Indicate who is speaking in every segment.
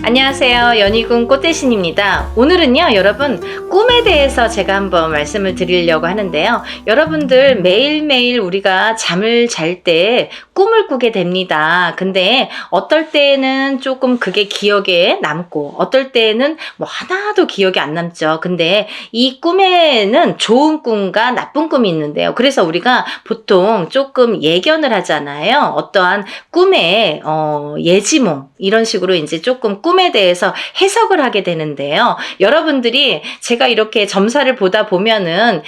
Speaker 1: 안녕하세요. 연희군 꽃대신입니다. 오늘은요, 여러분, 꿈에 대해서 제가 한번 말씀을 드리려고 하는데요. 여러분들 매일매일 우리가 잠을 잘 때 꿈을 꾸게 됩니다. 근데 어떨 때는 조금 그게 기억에 남고, 어떨 때는 뭐 하나도 기억이 안 남죠. 근데 이 꿈에는 좋은 꿈과 나쁜 꿈이 있는데요. 그래서 우리가 보통 조금 예견을 하잖아요. 어떠한 꿈의 예지몽, 이런 식으로 이제 조금 꿈에 대해서 해석을 하게 되는데요. 여러분들이 제가 이렇게 점사를 보다 보면은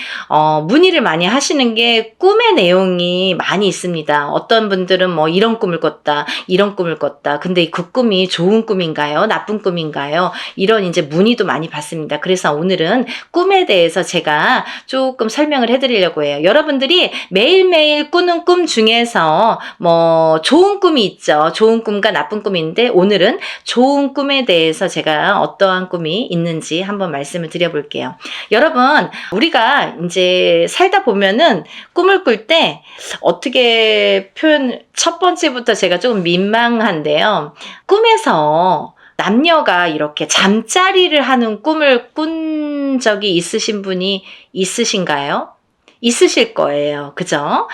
Speaker 1: 문의를 많이 하시는 게 꿈의 내용이 많이 있습니다. 어떤 분들은 뭐 이런 꿈을 꿨다, 이런 꿈을 꿨다. 근데 그 꿈이 좋은 꿈인가요? 나쁜 꿈인가요? 이런 이제 문의도 많이 받습니다. 그래서 오늘은 꿈에 대해서 제가 조금 설명을 해드리려고 해요. 여러분들이 매일매일 꾸는 꿈 중에서 뭐 좋은 꿈이 있죠. 좋은 꿈과 나쁜 꿈인데 오늘은 좋은 꿈에 대해서 제가 어떠한 꿈이 있는지 한번 말씀을 드려볼게요. 여러분, 우리가 이제 살다 보면은 꿈을 꿀 때 어떻게 첫 번째부터 제가 조금 민망한데요. 꿈에서 남녀가 이렇게 잠자리를 하는 꿈을 꾼 적이 있으신 분이 있으신가요? 있으실 거예요. 그죠?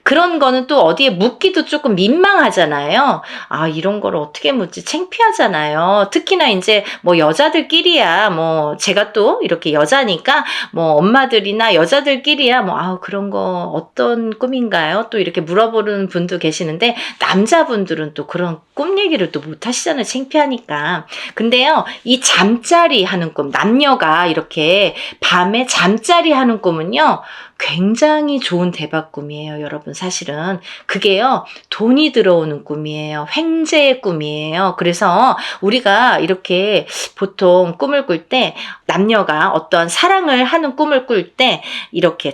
Speaker 1: 그런 거는 또 어디에 묻기도 조금 민망하잖아요. 아, 이런 걸 어떻게 묻지? 창피하잖아요. 특히나 이제 뭐 여자들끼리야, 뭐 제가 또 이렇게 여자니까 뭐 엄마들이나 여자들끼리야 뭐, 그런 거 어떤 꿈인가요? 또 이렇게 물어보는 분도 계시는데 남자분들은 또 그런 꿈 얘기를 또 못 하시잖아요. 창피하니까. 근데요, 이 잠자리 하는 꿈, 남녀가 이렇게 밤에 잠자리 하는 꿈은요, 굉장히 좋은 대박 꿈이에요, 여러분. 사실은 그게요, 돈이 들어오는 꿈이에요. 횡재의 꿈이에요. 그래서 우리가 이렇게 보통 꿈을 꿀 때 남녀가 어떤 사랑을 하는 꿈을 꿀 때 이렇게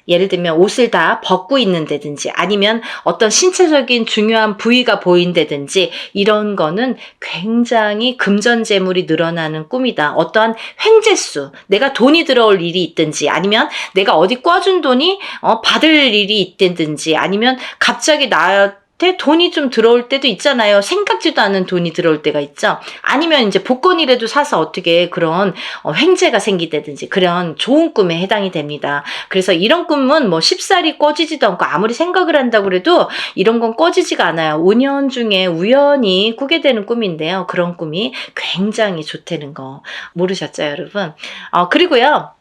Speaker 1: 예를 들면 옷을 다 벗고 있는다든지 아니면 어떤 신체적인 중요한 부위가 보인다든지 이런 거는 굉장히 금전재물이 늘어나는 꿈이다. 어떠한 횡재수, 내가 돈이 들어올 일이 있든지 아니면 내가 어디 꿔준 돈이 받을 일이 있다든지 아니면 갑자기 나한테 돈이 좀 들어올 때도 있잖아요. 생각지도 않은 돈이 들어올 때가 있죠. 아니면 이제 복권이라도 사서 어떻게 그런 횡재가 생기다든지 그런 좋은 꿈에 해당이 됩니다. 그래서 이런 꿈은 뭐 쉽사리 꿔지지도 않고 아무리 생각을 한다고 그래도 이런 건 꿔지지가 않아요. 5년 중에 우연히 꾸게 되는 꿈인데요. 그런 꿈이 굉장히 좋다는 거 모르셨죠, 여러분? 그리고요.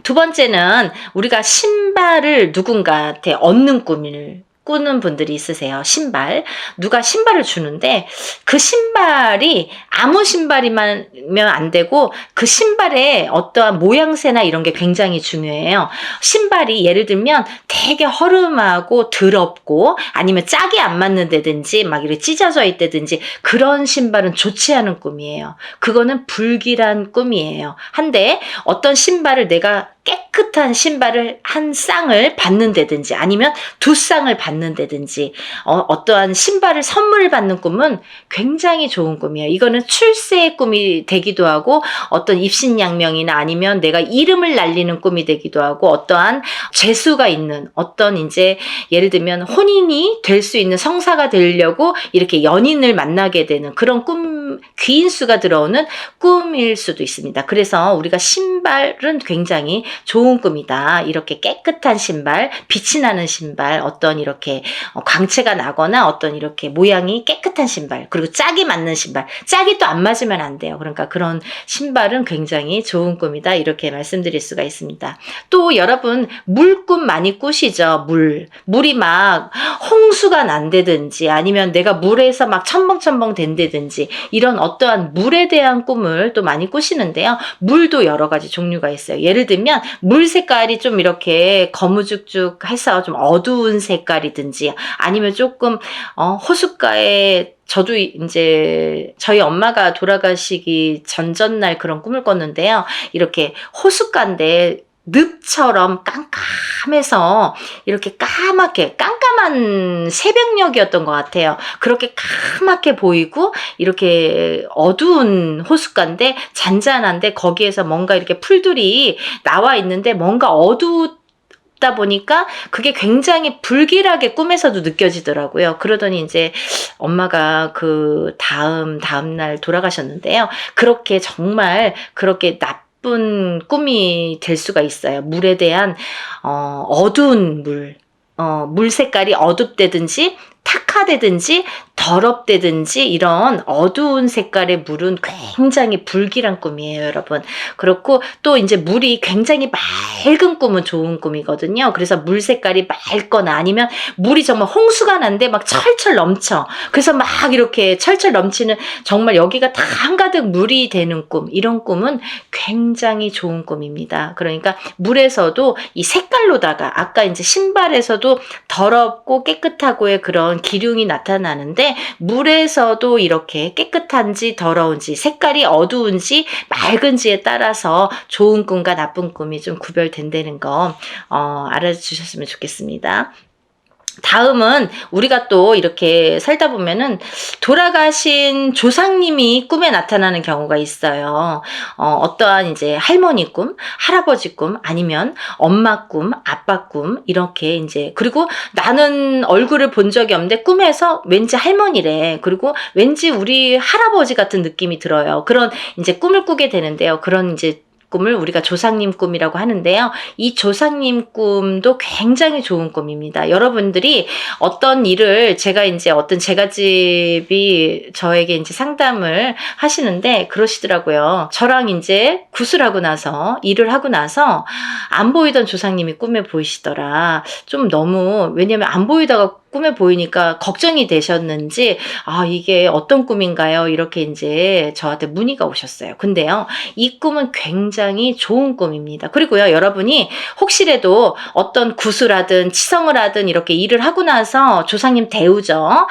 Speaker 1: 두 번째는 우리가 신발을 누군가한테 얻는 꿈을 꾸는 분들이 있으세요. 신발. 누가 신발을 주는데 그 신발이 아무 신발이면 안 되고 그 신발의 어떠한 모양새나 이런 게 굉장히 중요해요. 신발이 예를 들면 되게 허름하고 더럽고 아니면 짝이 안 맞는다든지 막 이렇게 찢어져 있다든지 그런 신발은 좋지 않은 꿈이에요. 그거는 불길한 꿈이에요. 한데 어떤 신발을 내가 깨끗한 신발을 한 쌍을 받는다든지 아니면 두 쌍을 받는다든지 어떠한 신발을 선물 받는 꿈은 굉장히 좋은 꿈이에요. 이거는 출세의 꿈이 되기도 하고 어떤 입신양명이나 아니면 내가 이름을 날리는 꿈이 되기도 하고 어떠한 재수가 있는 어떤 이제 예를 들면 혼인이 될 수 있는 성사가 되려고 이렇게 연인을 만나게 되는 그런 귀인수가 들어오는 꿈일 수도 있습니다. 그래서 우리가 신발은 굉장히 좋은 꿈이다. 이렇게 깨끗한 신발, 빛이 나는 신발, 어떤 이렇게 광채가 나거나 어떤 이렇게 모양이 깨끗한 신발, 그리고 짝이 맞는 신발, 짝이 또 안 맞으면 안 돼요. 그러니까 그런 신발은 굉장히 좋은 꿈이다. 이렇게 말씀드릴 수가 있습니다. 또 여러분 물꿈 많이 꾸시죠? 물이 막 홍수가 난다든지 아니면 내가 물에서 막 첨벙첨벙 된다든지 이런 어떠한 물에 대한 꿈을 또 많이 꾸시는데요. 물도 여러 가지 종류가 있어요. 예를 들면 물 색깔이 좀 이렇게 거무죽죽해서 좀 어두운 색깔이든지 아니면 조금 호숫가에 저도 이제 저희 엄마가 돌아가시기 전날 그런 꿈을 꿨는데요. 이렇게 호숫가인데 늪처럼 깜깜해서 이렇게 깜깜한 새벽녘이었던 것 같아요. 그렇게 까맣게 보이고 이렇게 어두운 호숫가인데 잔잔한데 거기에서 뭔가 이렇게 풀들이 나와 있는데 뭔가 다 보니까 그게 굉장히 불길하게 꿈에서도 느껴지더라고요. 그러더니 이제 엄마가 그 다음날 돌아가셨는데요. 그렇게 정말 그렇게 나쁜 꿈이 될 수가 있어요. 물에 대한 어두운 물 색깔이 어둡다든지 탁하다든지 더럽다든지 이런 어두운 색깔의 물은 굉장히 불길한 꿈이에요, 여러분. 그렇고 또 이제 물이 굉장히 맑은 꿈은 좋은 꿈이거든요. 그래서 물 색깔이 맑거나 아니면 물이 정말 홍수가 난데 막 철철 넘쳐. 그래서 막 이렇게 철철 넘치는 정말 여기가 다 한가득 물이 되는 꿈. 이런 꿈은 굉장히 좋은 꿈입니다. 그러니까 물에서도 이 색깔로다가 아까 이제 신발에서도 더럽고 깨끗하고의 그런 기륭이 나타나는데 물에서도 이렇게 깨끗한지 더러운지 색깔이 어두운지 맑은지에 따라서 좋은 꿈과 나쁜 꿈이 좀 구별된다는 거 알아주셨으면 좋겠습니다. 다음은 우리가 또 이렇게 살다 보면은 돌아가신 조상님이 꿈에 나타나는 경우가 있어요. 어떠한 이제 할머니 꿈, 할아버지 꿈, 아니면 엄마 꿈, 아빠 꿈, 이렇게 이제, 그리고 나는 얼굴을 본 적이 없는데 꿈에서 왠지 할머니래. 그리고 왠지 우리 할아버지 같은 느낌이 들어요. 그런 이제 꿈을 꾸게 되는데요. 그런 이제 꿈을 우리가 조상님 꿈이라고 하는데요. 이 조상님 꿈도 굉장히 좋은 꿈입니다. 여러분들이 어떤 일을 제가 이제 어떤 제갓집이 저에게 이제 상담을 하시는데 그러시더라고요. 저랑 이제 구슬하고 나서 일을 하고 나서 안 보이던 조상님이 꿈에 보이시더라. 좀 너무 왜냐면 안 보이다가 꿈에 보이니까 걱정이 되셨는지 이게 어떤 꿈인가요? 이렇게 이제 저한테 문의가 오셨어요. 근데요, 이 꿈은 굉장히 좋은 꿈입니다. 그리고요, 여러분이 혹시라도 어떤 구슬하든 치성을 하든 이렇게 일을 하고 나서 조상님 대우죠.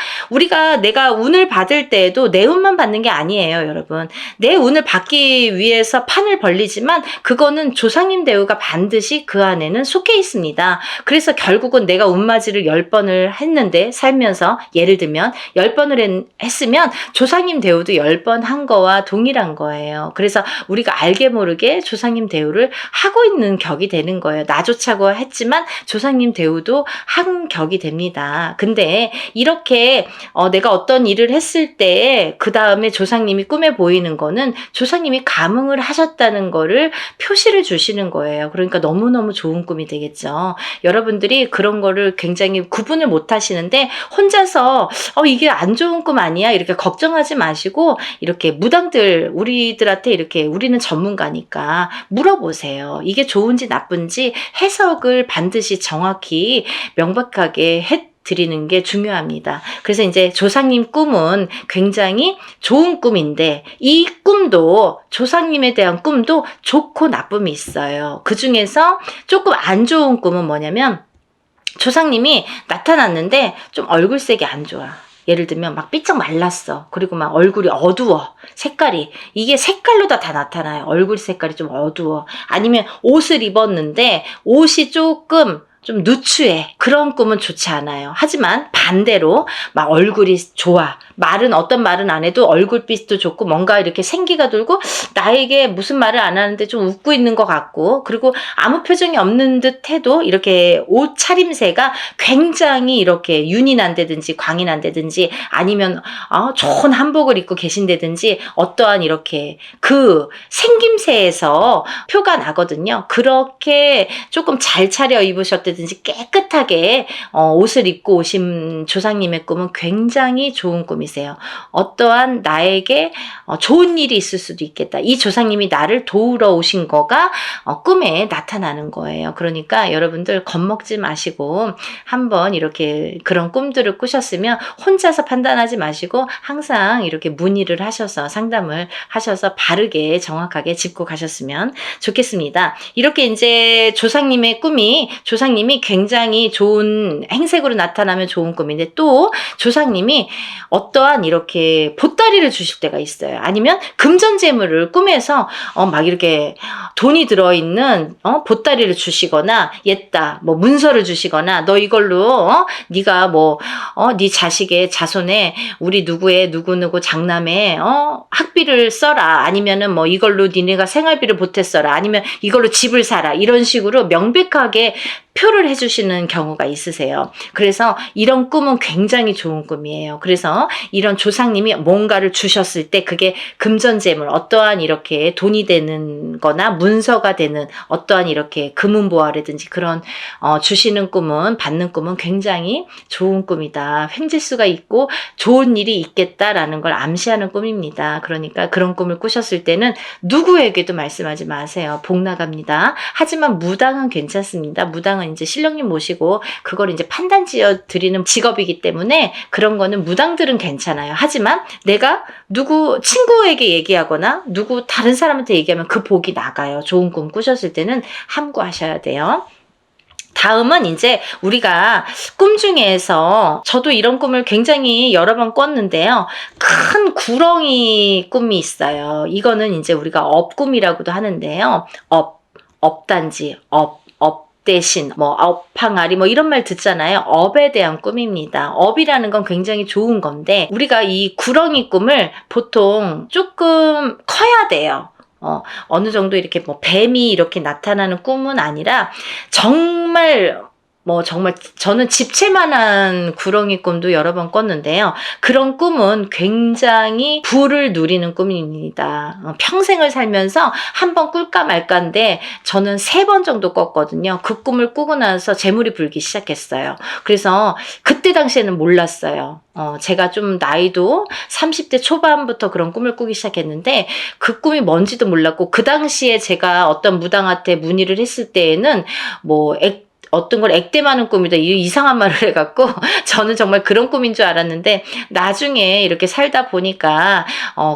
Speaker 1: 내가 운을 받을 때에도 내 운만 받는 게 아니에요, 여러분. 내 운을 받기 위해서 판을 벌리지만 그거는 조상님 대우가 반드시 그 안에는 속해 있습니다. 그래서 결국은 내가 운맞이를 10번을 했는데 살면서 예를 들면 10번을 했으면 조상님 대우도 10번 한 거와 동일한 거예요. 그래서 우리가 알게 모르게 조상님 대우를 하고 있는 격이 되는 거예요. 나조차고 했지만 조상님 대우도 한 격이 됩니다. 근데 이렇게 내가 어떤 일을 했을 때 그 다음에 조상님이 꿈에 보이는 거는 조상님이 감흥을 하셨다는 거를 표시를 주시는 거예요. 그러니까 너무너무 좋은 꿈이 되겠죠. 여러분들이 그런 거를 굉장히 구분을 못 하시는데 혼자서 이게 안 좋은 꿈 아니야? 이렇게 걱정하지 마시고 이렇게 무당들 우리들한테 이렇게 우리는 전문가니까 물어보세요. 이게 좋은지 나쁜지 해석을 반드시 정확히 명백하게 드리는 게 중요합니다. 그래서 이제 조상님 꿈은 굉장히 좋은 꿈인데 이 꿈도 조상님에 대한 꿈도 좋고 나쁨이 있어요. 그 중에서 조금 안 좋은 꿈은 뭐냐면 조상님이 나타났는데 좀 얼굴색이 안 좋아. 예를 들면 막 삐쩍 말랐어. 그리고 막 얼굴이 어두워. 색깔이. 이게 색깔로 다 나타나요. 얼굴 색깔이 좀 어두워. 아니면 옷을 입었는데 옷이 조금 좀 누추해. 그런 꿈은 좋지 않아요. 하지만 반대로 막 얼굴이 좋아. 어떤 말은 안 해도 얼굴빛도 좋고 뭔가 이렇게 생기가 돌고 나에게 무슨 말을 안 하는데 좀 웃고 있는 것 같고 그리고 아무 표정이 없는 듯 해도 이렇게 옷 차림새가 굉장히 이렇게 윤이 난다든지 광이 난다든지 아니면 좋은 한복을 입고 계신다든지 어떠한 이렇게 그 생김새에서 표가 나거든요. 그렇게 조금 잘 차려 입으셨다든지 깨끗하게 옷을 입고 오신 조상님의 꿈은 굉장히 좋은 꿈이세요. 어떠한 나에게 좋은 일이 있을 수도 있겠다. 이 조상님이 나를 도우러 오신 거가 꿈에 나타나는 거예요. 그러니까 여러분들 겁먹지 마시고 한번 이렇게 그런 꿈들을 꾸셨으면 혼자서 판단하지 마시고 항상 이렇게 문의를 하셔서 상담을 하셔서 바르게 정확하게 짚고 가셨으면 좋겠습니다. 이렇게 이제 조상님의 꿈이 조상님이 굉장히 좋은 행색으로 나타나면 좋은 꿈인데 또 조상님이 어떠한 이렇게 보따리를 주실 때가 있어요. 아니면 금전재물을 꿈에서 막 이렇게 돈이 들어있는 보따리를 주시거나 옛다 뭐 문서를 주시거나 너 이걸로 네가 뭐 네 자식의 자손에 우리 누구의 누구누구 장남의 학비를 써라. 아니면은 뭐 이걸로 니네가 생활비를 보탰어라. 아니면 이걸로 집을 사라. 이런 식으로 명백하게 표를 해주시는 경우가 있으세요. 그래서 이런 꿈은 굉장히 좋은 꿈이에요. 그래서 이런 조상님이 뭔가를 주셨을 때 그게 금전재물, 어떠한 이렇게 돈이 되는 거나 문서가 되는 어떠한 이렇게 금은보화라든지 그런 주시는 꿈은, 받는 꿈은 굉장히 좋은 꿈이다. 횡재수가 있고 좋은 일이 있겠다라는 걸 암시하는 꿈입니다. 그러니까 그런 꿈을 꾸셨을 때는 누구에게도 말씀하지 마세요. 복 나갑니다. 하지만 무당은 괜찮습니다. 무당은 이제 신령님 모시고 그걸 이제 판단 지어 드리는 직업이기 때문에 그런 거는 무당들은 괜찮아요. 하지만 내가 누구 친구에게 얘기하거나 누구 다른 사람한테 얘기하면 그 복이 나가요. 좋은 꿈 꾸셨을 때는 함구하셔야 돼요. 다음은 이제 우리가 꿈 중에서 저도 이런 꿈을 굉장히 여러 번 꿨는데요. 큰 구렁이 꿈이 있어요. 이거는 이제 우리가 업꿈이라고도 하는데요. 업단지, 업 대신, 업항아리, 이런 말 듣잖아요. 업에 대한 꿈입니다. 업이라는 건 굉장히 좋은 건데, 우리가 이 구렁이 꿈을 보통 조금 커야 돼요. 어느 정도 이렇게 뱀이 이렇게 나타나는 꿈은 아니라 정말 저는 집채만한 구렁이 꿈도 여러 번 꿨는데요. 그런 꿈은 굉장히 부를 누리는 꿈입니다. 평생을 살면서 한 번 꿀까 말까인데 저는 3번 정도 꿨거든요. 그 꿈을 꾸고 나서 재물이 불기 시작했어요. 그래서 그때 당시에는 몰랐어요. 제가 좀 나이도 30대 초반부터 그런 꿈을 꾸기 시작했는데 그 꿈이 뭔지도 몰랐고 그 당시에 제가 어떤 무당한테 문의를 했을 때에는 어떤 걸 액땜하는 꿈이다. 이상한 말을 해갖고 저는 정말 그런 꿈인 줄 알았는데 나중에 이렇게 살다 보니까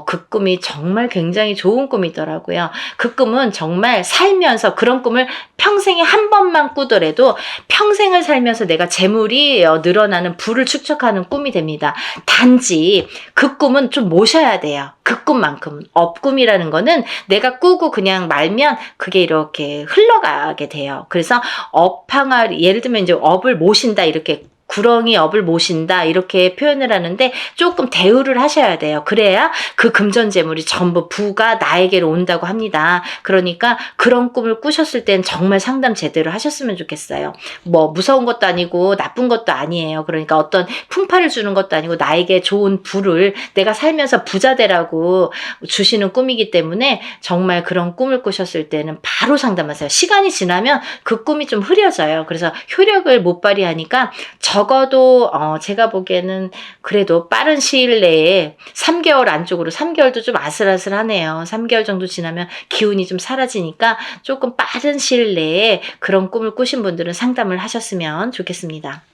Speaker 1: 그 꿈이 정말 굉장히 좋은 꿈이더라고요. 그 꿈은 정말 살면서 그런 꿈을 평생에 한 번만 꾸더라도 평생을 살면서 내가 재물이 늘어나는 부를 축적하는 꿈이 됩니다. 단지 그 꿈은 좀 모셔야 돼요. 그 꿈만큼. 업꿈이라는 거는 내가 꾸고 그냥 말면 그게 이렇게 흘러가게 돼요. 그래서 업항아리, 예를 들면 이제 업을 모신다 이렇게 구렁이 업을 모신다 이렇게 표현을 하는데 조금 대우를 하셔야 돼요. 그래야 그 금전재물이 전부 부가 나에게로 온다고 합니다. 그러니까 그런 꿈을 꾸셨을 땐 정말 상담 제대로 하셨으면 좋겠어요. 무서운 것도 아니고 나쁜 것도 아니에요. 그러니까 어떤 풍파를 주는 것도 아니고 나에게 좋은 부를 내가 살면서 부자 되라고 주시는 꿈이기 때문에 정말 그런 꿈을 꾸셨을 때는 바로 상담하세요. 시간이 지나면 그 꿈이 좀 흐려져요. 그래서 효력을 못 발휘하니까 적어도 제가 보기에는 그래도 빠른 시일 내에 3개월 안쪽으로 3개월도 좀 아슬아슬하네요. 3개월 정도 지나면 기운이 좀 사라지니까 조금 빠른 시일 내에 그런 꿈을 꾸신 분들은 상담을 하셨으면 좋겠습니다.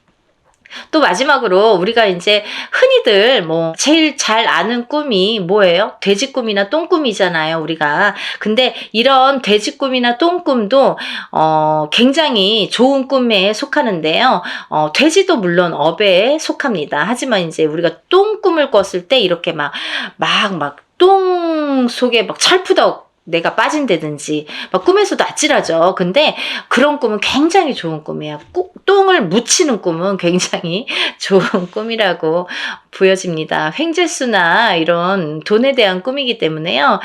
Speaker 1: 또 마지막으로 우리가 이제 흔히들 제일 잘 아는 꿈이 뭐예요? 돼지 꿈이나 똥 꿈이잖아요, 우리가. 근데 이런 돼지 꿈이나 똥 꿈도 굉장히 좋은 꿈에 속하는데요. 돼지도 물론 업에 속합니다. 하지만 이제 우리가 똥 꿈을 꿨을 때 이렇게 똥 속에 철푸덕 내가 빠진다든지 꿈에서도 아찔하죠. 근데 그런 꿈은 굉장히 좋은 꿈이에요. 똥을 묻히는 꿈은 굉장히 좋은 꿈이라고 보여집니다. 횡재수나 이런 돈에 대한 꿈이기 때문에요.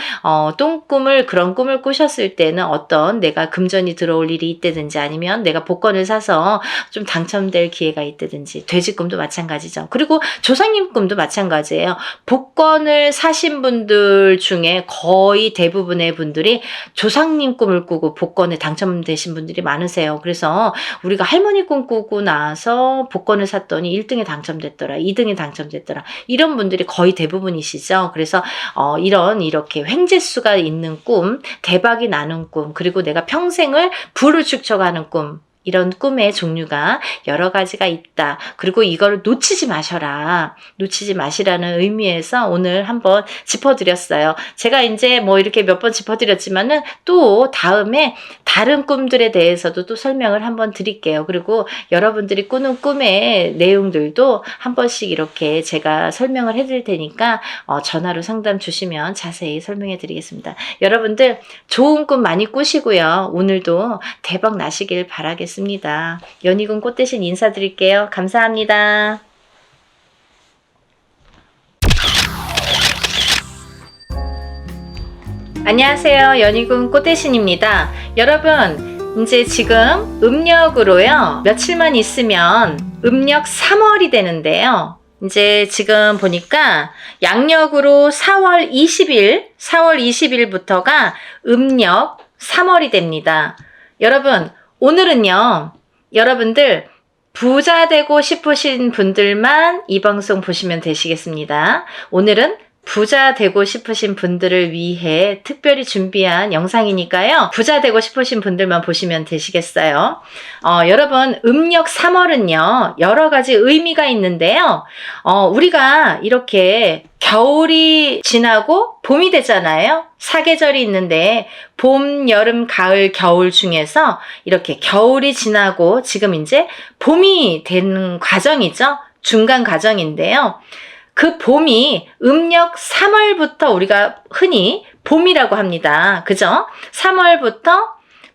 Speaker 1: 그런 꿈을 꾸셨을 때는 어떤 내가 금전이 들어올 일이 있다든지 아니면 내가 복권을 사서 좀 당첨될 기회가 있다든지 돼지 꿈도 마찬가지죠. 그리고 조상님 꿈도 마찬가지예요. 복권을 사신 분들 중에 거의 대부분의 분들이 조상님 꿈을 꾸고 복권에 당첨되신 분들이 많으세요. 그래서 우리가 할머니 꿈 꾸고 나서 복권을 샀더니 1등에 당첨됐더라, 2등에 당첨됐더라, 이런 분들이 거의 대부분이시죠. 그래서 이렇게 횡재수가 있는 꿈, 대박이 나는 꿈, 그리고 내가 평생을 부를 축적하는 꿈, 이런 꿈의 종류가 여러 가지가 있다. 그리고 이걸 놓치지 마셔라. 놓치지 마시라는 의미에서 오늘 한번 짚어드렸어요. 제가 이제 이렇게 몇 번 짚어드렸지만은 또 다음에 다른 꿈들에 대해서도 또 설명을 한번 드릴게요. 그리고 여러분들이 꾸는 꿈의 내용들도 한 번씩 이렇게 제가 설명을 해드릴 테니까 전화로 상담 주시면 자세히 설명해 드리겠습니다. 여러분들 좋은 꿈 많이 꾸시고요. 오늘도 대박 나시길 바라겠습니다. 연희군 꽃 대신 인사드릴게요. 감사합니다. 안녕하세요. 연희군 꽃 대신입니다. 여러분, 이제 지금 음력으로요, 며칠만 있으면 음력 3월이 되는데요. 이제 지금 보니까 양력으로 4월 20일부터가 음력 3월이 됩니다. 여러분, 오늘은요, 여러분들 부자 되고 싶으신 분들만 이 방송 보시면 되시겠습니다. 오늘은 부자 되고 싶으신 분들을 위해 특별히 준비한 영상이니까요. 부자 되고 싶으신 분들만 보시면 되시겠어요. 여러분, 음력 3월은요, 여러 가지 의미가 있는데요. 우리가 이렇게 겨울이 지나고 봄이 되잖아요. 사계절이 있는데 봄, 여름, 가을, 겨울 중에서 이렇게 겨울이 지나고 지금 이제 봄이 되는 과정이죠. 중간 과정인데요. 그 봄이 음력 3월부터 우리가 흔히 봄이라고 합니다. 그죠? 3월부터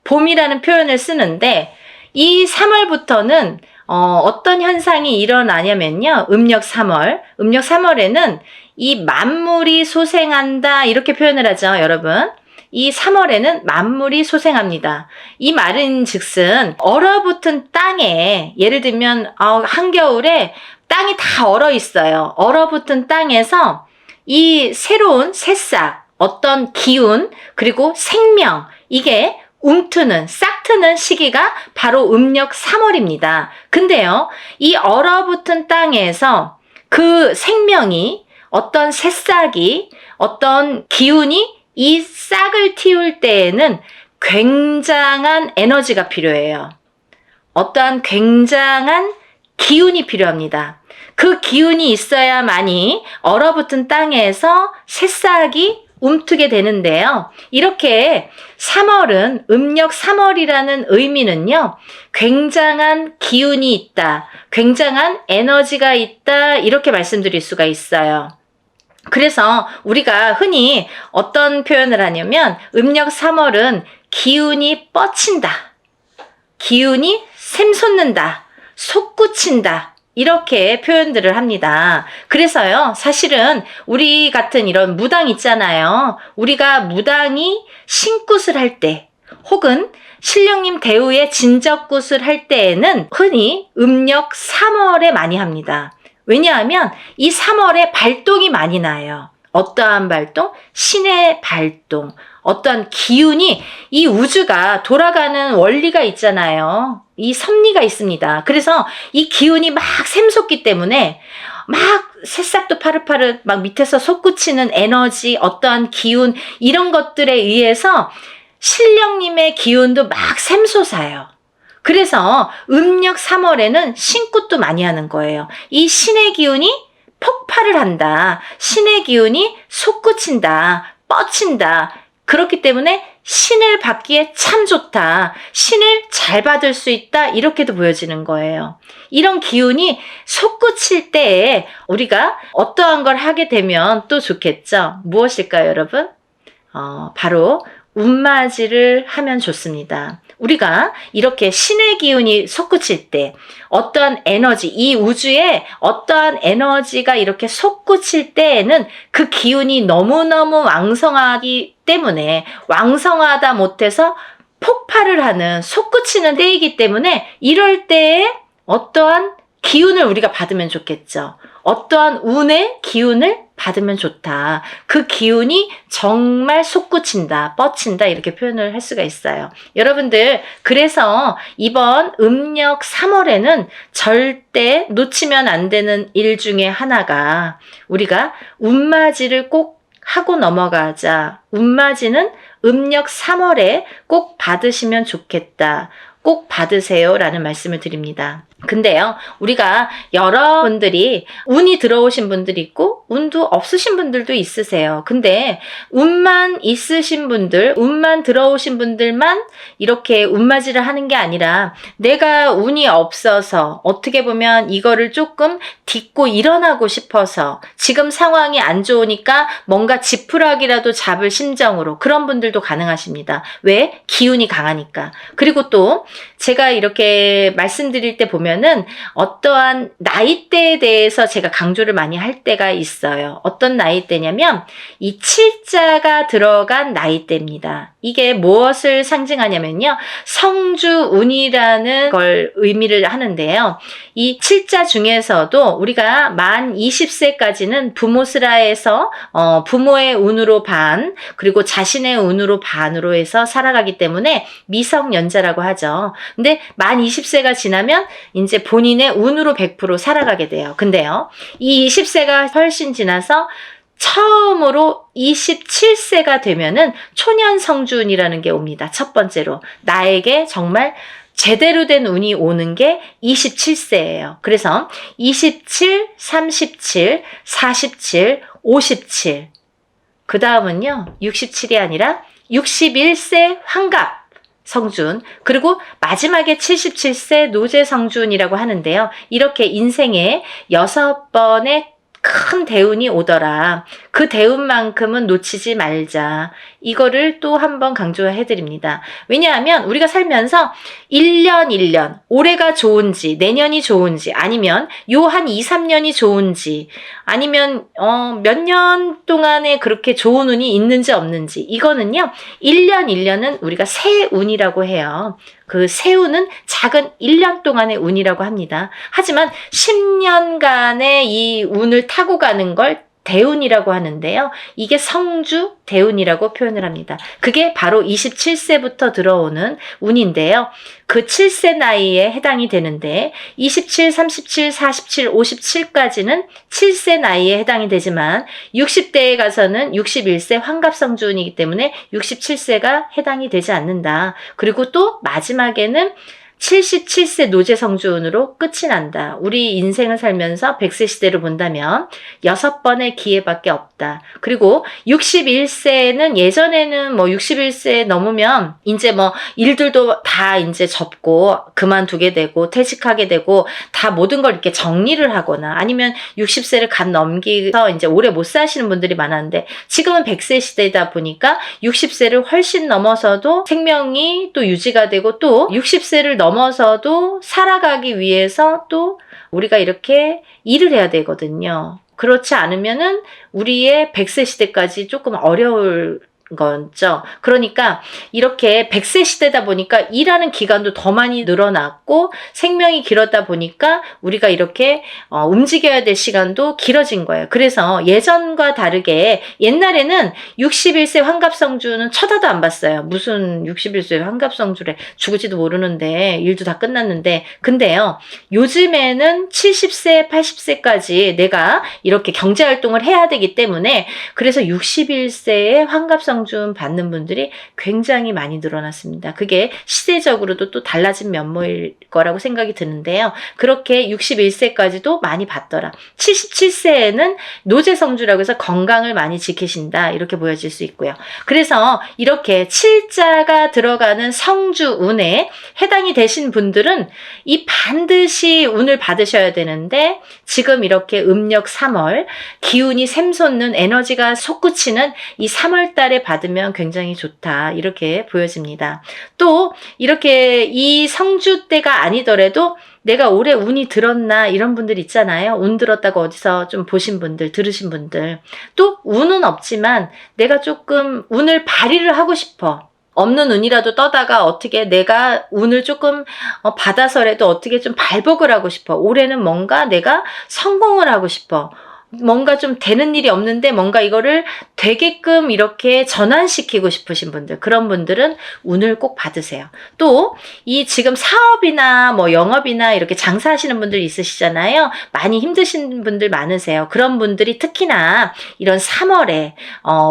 Speaker 1: 봄이라는 표현을 쓰는데 이 3월부터는 어떤 현상이 일어나냐면요. 음력 3월에는 이 만물이 소생한다 이렇게 표현을 하죠. 여러분. 이 3월에는 만물이 소생합니다. 이 말은 즉슨 얼어붙은 땅에 예를 들면 한겨울에 땅이 다 얼어 있어요. 얼어붙은 땅에서 이 새로운 새싹, 어떤 기운, 그리고 생명, 이게 싹 트는 시기가 바로 음력 3월입니다. 근데요, 이 얼어붙은 땅에서 그 생명이, 어떤 새싹이, 어떤 기운이 이 싹을 틔울 때에는 굉장한 에너지가 필요해요. 어떠한 굉장한 기운이 필요합니다. 그 기운이 있어야만이 얼어붙은 땅에서 새싹이 움트게 되는데요. 이렇게 3월은 음력 3월이라는 의미는요. 굉장한 기운이 있다. 굉장한 에너지가 있다. 이렇게 말씀드릴 수가 있어요. 그래서 우리가 흔히 어떤 표현을 하냐면 음력 3월은 기운이 뻗친다. 기운이 샘솟는다. 솟구친다. 이렇게 표현들을 합니다. 그래서요, 사실은 우리 같은 이런 무당 있잖아요. 우리가 무당이 신굿을 할 때, 혹은 신령님 대우의 진적굿을 할 때에는 흔히 음력 3월에 많이 합니다. 왜냐하면 이 3월에 발동이 많이 나요. 어떠한 발동? 신의 발동. 어떠한 기운이, 이 우주가 돌아가는 원리가 있잖아요. 이 섭리가 있습니다. 그래서 이 기운이 막 샘솟기 때문에 막 새싹도 파릇파릇 막 밑에서 솟구치는 에너지, 어떠한 기운, 이런 것들에 의해서 신령님의 기운도 막 샘솟아요. 그래서 음력 3월에는 신굿도 많이 하는 거예요. 이 신의 기운이 폭발을 한다. 신의 기운이 솟구친다. 뻗친다. 그렇기 때문에 신을 받기에 참 좋다. 신을 잘 받을 수 있다. 이렇게도 보여지는 거예요. 이런 기운이 솟구칠 때에 우리가 어떠한 걸 하게 되면 또 좋겠죠. 무엇일까요, 여러분? 바로 운맞이를 하면 좋습니다. 우리가 이렇게 신의 기운이 솟구칠 때 어떠한 에너지, 이 우주에 어떠한 에너지가 이렇게 솟구칠 때에는 그 기운이 너무너무 왕성하기 때문에 왕성하다 못해서 폭발을 하는 솟구치는 때이기 때문에 이럴 때에 어떠한 기운을 우리가 받으면 좋겠죠. 어떠한 운의 기운을 받으면 좋다. 그 기운이 정말 솟구친다, 뻗친다 이렇게 표현을 할 수가 있어요. 여러분들, 그래서 이번 음력 3월에는 절대 놓치면 안 되는 일 중에 하나가 우리가 운맞이를 꼭 하고 넘어가자. 운맞이는 음력 3월에 꼭 받으시면 좋겠다. 꼭 받으세요 라는 말씀을 드립니다. 근데요, 우리가 여러분들이 운이 들어오신 분들이 있고 운도 없으신 분들도 있으세요. 근데 운만 있으신 분들, 운만 들어오신 분들만 이렇게 운맞이를 하는 게 아니라 내가 운이 없어서 어떻게 보면 이거를 조금 딛고 일어나고 싶어서 지금 상황이 안 좋으니까 뭔가 지푸라기라도 잡을 심정으로 그런 분들도 가능하십니다. 왜? 기운이 강하니까. 그리고 또 제가 이렇게 말씀드릴 때 보면은 어떠한 나이대에 대해서 제가 강조를 많이 할 때가 있어요. 어떤 나이대냐면 이 7자가 들어간 나이대입니다. 이게 무엇을 상징하냐면요. 성주운이라는 걸 의미를 하는데요. 이 7자 중에서도 우리가 만 20세까지는 부모스라에서 부모의 운으로 반, 그리고 자신의 운으로 반으로 해서 살아가기 때문에 미성년자라고 하죠. 근데 만 20세가 지나면 이제 본인의 운으로 100% 살아가게 돼요. 근데요, 이 20세가 훨씬 지나서 처음으로 27세가 되면은 초년성주운이라는 게 옵니다. 첫 번째로. 나에게 정말 제대로 된 운이 오는 게 27세예요. 그래서 27, 37, 47, 57. 그 다음은요, 67이 아니라 61세 환갑 성준, 그리고 마지막에 77세 노제 성준이라고 하는데요. 이렇게 인생에 6번의 큰 대운이 오더라. 그 대운만큼은 놓치지 말자. 이거를 또 한번 강조해 드립니다. 왜냐하면 우리가 살면서 1년 1년, 올해가 좋은지, 내년이 좋은지, 아니면 요 한 2, 3년이 좋은지, 아니면 몇 년 동안에 그렇게 좋은 운이 있는지 없는지, 이거는요, 1년 1년은 우리가 새 운이라고 해요. 그 새운은 작은 1년 동안의 운이라고 합니다. 하지만 10년간의 이 운을 타고 가는 걸 대운이라고 하는데요. 이게 성주 대운이라고 표현을 합니다. 그게 바로 27세부터 들어오는 운인데요. 그 7세 나이에 해당이 되는데 27, 37, 47, 57까지는 7세 나이에 해당이 되지만 60대에 가서는 61세 환갑성주운이기 때문에 67세가 해당이 되지 않는다. 그리고 또 마지막에는 77세 노제성주운으로 끝이 난다. 우리 인생을 살면서 100세 시대를 본다면 6번의 기회밖에 없다. 그리고 61세는 예전에는 뭐 61세 넘으면 이제 뭐 일들도 다 이제 접고 그만두게 되고 퇴직하게 되고 다 모든 걸 이렇게 정리를 하거나 아니면 60세를 갓 넘기서 이제 오래 못 사시는 분들이 많았는데 지금은 100세 시대다 보니까 60세를 훨씬 넘어서도 생명이 또 유지가 되고 또 60세를 넘어서도 살아가기 위해서 또 우리가 이렇게 일을 해야 되거든요. 그렇지 않으면은 우리의 100세 시대까지 조금 어려울 거죠. 그러니까 이렇게 100세 시대다 보니까 일하는 기간도 더 많이 늘어났고 생명이 길었다 보니까 우리가 이렇게 움직여야 될 시간도 길어진 거예요. 그래서 예전과 다르게 옛날에는 61세 환갑성주는 쳐다도 안 봤어요. 무슨 61세 환갑성주래, 죽을지도 모르는데 일도 다 끝났는데. 근데요, 요즘에는 70세 80세까지 내가 이렇게 경제활동을 해야 되기 때문에 그래서 61세의 환갑성 준 받는 분들이 굉장히 많이 늘어났습니다. 그게 시대적으로도 또 달라진 면모일 거라고 생각이 드는데요. 그렇게 61세까지도 많이 받더라. 77세에는 노제성주라고 해서 건강을 많이 지키신다. 이렇게 보여질 수 있고요. 그래서 이렇게 7자가 들어가는 성주운에 해당이 되신 분들은 이 반드시 운을 받으셔야 되는데 지금 이렇게 음력 3월 기운이 샘솟는 에너지가 솟구치는 이 3월 달에 받으면 굉장히 좋다. 이렇게 보여집니다. 또 이렇게 이 성주 때가 아니더라도 내가 올해 운이 들었나 이런 분들 있잖아요. 운 들었다고 어디서 좀 보신 분들, 들으신 분들. 또 운은 없지만 내가 조금 운을 발휘를 하고 싶어. 없는 운이라도 떠다가 어떻게 내가 운을 조금 받아서라도 어떻게 좀 발복을 하고 싶어. 올해는 뭔가 내가 성공을 하고 싶어. 뭔가 좀 되는 일이 없는데 뭔가 이거를 되게끔 이렇게 전환시키고 싶으신 분들, 그런 분들은 운을 꼭 받으세요. 또 이 지금 사업이나 뭐 영업이나 이렇게 장사하시는 분들 있으시잖아요. 많이 힘드신 분들 많으세요. 그런 분들이 특히나 이런 3월에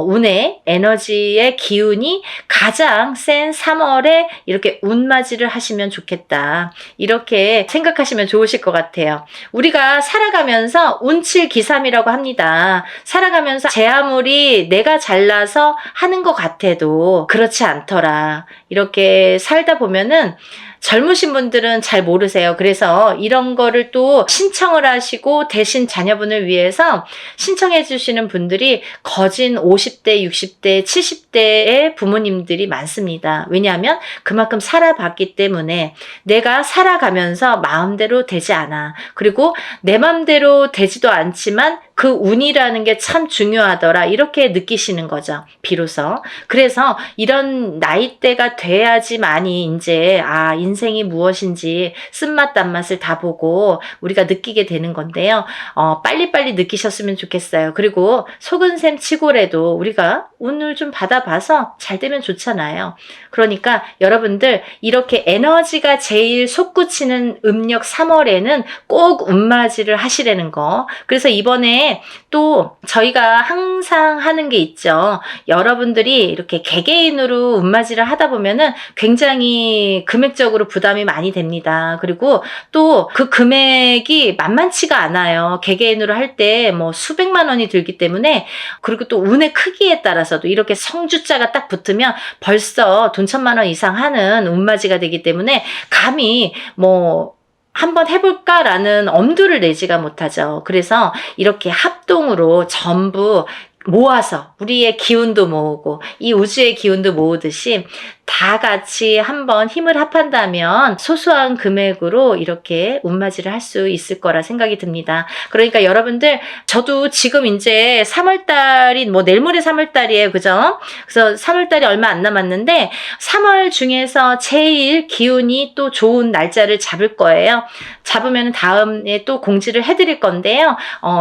Speaker 1: 운의 에너지의 기운이 가장 센 3월에 이렇게 운맞이를 하시면 좋겠다. 이렇게 생각하시면 좋으실 것 같아요. 우리가 살아가면서 운칠 기삼이라고 합니다. 살아가면서 제 아무리 내가 잘나서 하는 것 같아도 그렇지 않더라. 이렇게 살다 보면은 젊으신 분들은 잘 모르세요. 그래서 이런 거를 또 신청을 하시고 대신 자녀분을 위해서 신청해 주시는 분들이 거진 50대, 60대, 70대의 부모님들이 많습니다. 왜냐하면 그만큼 살아봤기 때문에 내가 살아가면서 마음대로 되지 않아. 그리고 내 마음대로 되지도 않지만 그 운이라는 게 참 중요하더라. 이렇게 느끼시는 거죠. 비로소. 그래서 이런 나이대가 돼야지만이 이제 인생이 무엇인지 쓴맛 단맛을 다 보고 우리가 느끼게 되는 건데요. 빨리빨리 느끼셨으면 좋겠어요. 그리고 속은셈 치고라도 우리가 운을 좀 받아봐서 잘 되면 좋잖아요. 그러니까 여러분들 이렇게 에너지가 제일 솟구치는 음력 3월에는 꼭 운맞이를 하시라는 거. 그래서 이번에 또 저희가 항상 하는 게 있죠. 여러분들이 이렇게 개개인으로 운맞이를 하다 보면은 굉장히 금액적으로 부담이 많이 됩니다. 그리고 또 그 금액이 만만치가 않아요. 개개인으로 할 때 뭐 수백만 원이 들기 때문에, 그리고 또 운의 크기에 따라서도 이렇게 성주자가 딱 붙으면 벌써 돈 1,000만 원 이상 하는 운맞이가 되기 때문에 감히 뭐 한번 해볼까라는 엄두를 내지가 못하죠. 그래서 이렇게 합동으로 전부 모아서 우리의 기운도 모으고 이 우주의 기운도 모으듯이 다 같이 한번 힘을 합한다면 소소한 금액으로 이렇게 운맞이를 할 수 있을 거라 생각이 듭니다. 그러니까 여러분들, 저도 지금 이제 3월달이 뭐 내일 모레 3월달이에요. 그죠? 그래서 3월달이 얼마 안 남았는데 3월 중에서 제일 기운이 또 좋은 날짜를 잡을 거예요. 잡으면 다음에 또 공지를 해드릴 건데요.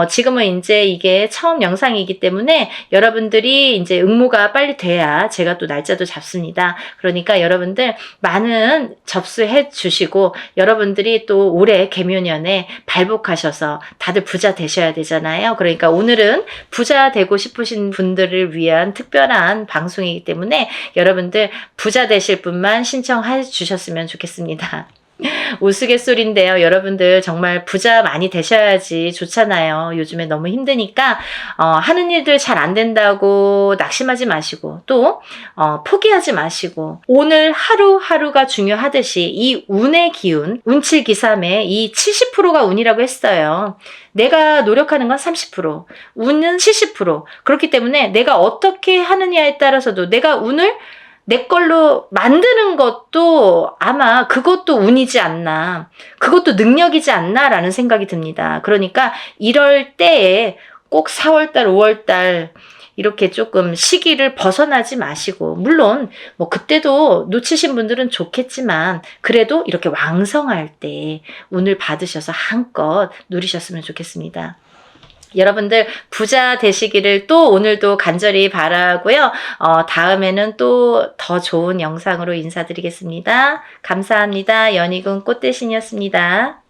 Speaker 1: 지금은 이제 이게 처음 영상이기 때문에 여러분들이 이제 응모가 빨리 돼야 제가 또 날짜도 잡습니다. 그러니까 여러분들 많은 접수해 주시고, 여러분들이 또 올해 개묘년에 발복하셔서 다들 부자 되셔야 되잖아요. 그러니까 오늘은 부자 되고 싶으신 분들을 위한 특별한 방송이기 때문에 여러분들 부자 되실 분만 신청해 주셨으면 좋겠습니다. 우스갯소리인데요. 여러분들 정말 부자 많이 되셔야지 좋잖아요. 요즘에 너무 힘드니까 하는 일들 잘 안 된다고 낙심하지 마시고, 또 포기하지 마시고, 오늘 하루하루가 중요하듯이 이 운의 기운, 운칠기삼의 이 70%가 운이라고 했어요. 내가 노력하는 건 30%, 운은 70%. 그렇기 때문에 내가 어떻게 하느냐에 따라서도 내가 운을 내 걸로 만드는 것도 아마 그것도 운이지 않나, 그것도 능력이지 않나 라는 생각이 듭니다. 그러니까 이럴 때에 꼭 4월달, 5월달 이렇게 조금 시기를 벗어나지 마시고, 물론 뭐 그때도 놓치신 분들은 좋겠지만 그래도 이렇게 왕성할 때 운을 받으셔서 한껏 누리셨으면 좋겠습니다. 여러분들 부자 되시기를 또 오늘도 간절히 바라고요. 다음에는 또 더 좋은 영상으로 인사드리겠습니다. 감사합니다. 연희군 꽃대신이었습니다.